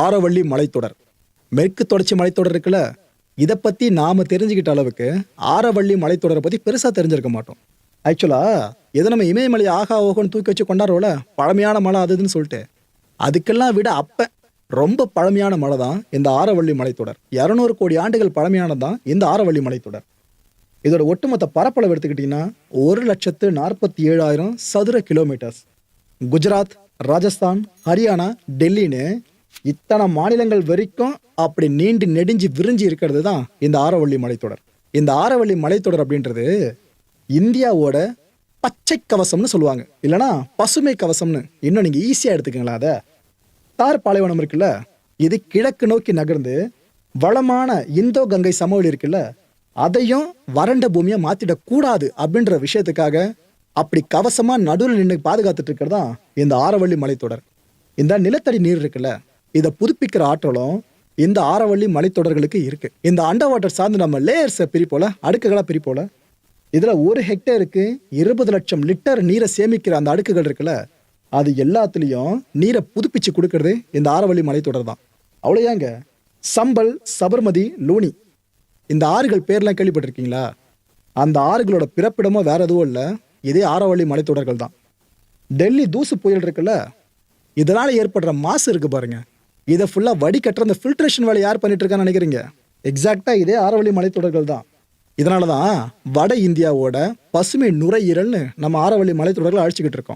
ஆரவள்ளி மலைத்தொடர், மேற்கு தொடர்ச்சி மலைத்தொடர் இருக்குல்ல, இதை பற்றி நாம் தெரிஞ்சுக்கிட்ட அளவுக்கு ஆரவள்ளி மலைத்தொடரை பற்றி பெருசாக தெரிஞ்சிருக்க மாட்டோம். ஆக்சுவலாக எதை நம்ம இமயமலை ஆகா ஓகோன்னு தூக்கி வச்சு கொண்டாடுறோம்ல, பழமையான மலை அதுன்னு சொல்லிட்டு, அதுக்கெல்லாம் விட அப்போ ரொம்ப பழமையான மலை தான் இந்த ஆரவள்ளி மலைத்தொடர். 200 கோடி ஆண்டுகள் பழமையானது தான் இந்த ஆரவள்ளி மலைத்தொடர். இதோட ஒட்டுமொத்த பரப்பளவு எடுத்துக்கிட்டிங்கன்னா 1,47,000 சதுர கிலோமீட்டர்ஸ். குஜராத், ராஜஸ்தான், ஹரியானா, டெல்லின்னு இத்தனை மாநிலங்கள் வரைக்கும் அப்படி நீண்டு நெடிஞ்சு விரிஞ்சு இருக்கிறது தான் இந்த ஆரவள்ளி மலைத்தொடர். இந்த ஆரவள்ளி மலைத்தொடர் அப்படின்றது இந்தியாவோட பச்சை கவசம்னு சொல்லுவாங்க, இல்லைனா பசுமை கவசம்னு இன்னும் நீங்கள் ஈஸியாக எடுத்துக்கங்களா. அதை தார் பாலைவனம் இருக்குல்ல, இது கிழக்கு நோக்கி நகர்ந்து வளமான இந்தோ கங்கை சமவெளி இருக்குல்ல, அதையும் வறண்ட பூமியை மாற்றிடக்கூடாது அப்படின்ற விஷயத்துக்காக அப்படி கவசமா நடுவில் நின்று பாதுகாத்துட்டு இருக்கிறது தான் இந்த ஆரவள்ளி மலைத்தொடர். இந்த நிலத்தடி நீர் இருக்குல்ல, இதை புதுப்பிக்கிற ஆற்றலும் இந்த ஆரவள்ளி மலைத்தொடர்களுக்கு இருக்கு. இந்த அண்டர் வாட்டர் சார்ந்து நம்ம லேயர்ஸை பிரிப்போல, அடுக்குகளா பிரிப்போல, இதுல 1 ஹெக்டேருக்கு 20 லட்சம் லிட்டர் நீரை சேமிக்கிற அந்த அடுக்குகள் இருக்குல்ல, அது எல்லாத்துலேயும் நீரை புதுப்பிச்சு கொடுக்கறது இந்த ஆரவள்ளி மலைத்தொடர் தான். அவ்வளோயாங்க, சம்பல், சபர்மதி, லூனி இந்த ஆறுகள் பேர்லாம் கேள்விப்பட்டிருக்கீங்களா? அந்த ஆறுகளோட பிறப்பிடமோ வேற எதுவும் இல்லை, இதே ஆரவள்ளி மலைத்தொடர்கள் தான். டெல்லி தூசு புயல் இருக்குல்ல, இதனால ஏற்படுற மாசு இருக்கு பாருங்க, இதை ஃபுல்லாக வடிகட்டுற அந்த ஃபில்ட்ரேஷன் வேலை யார் பண்ணிட்டு இருக்கான்னு நினைக்கிறீங்க? எக்ஸாக்டா இதே ஆரவள்ளி மலைத்தொடர்கள் தான். இதனால தான் வட இந்தியாவோட பசுமை நுரையீரல்னு நம்ம ஆரவள்ளி மலைத்தொடர்களை அழிச்சுக்கிட்டு இருக்கோம்.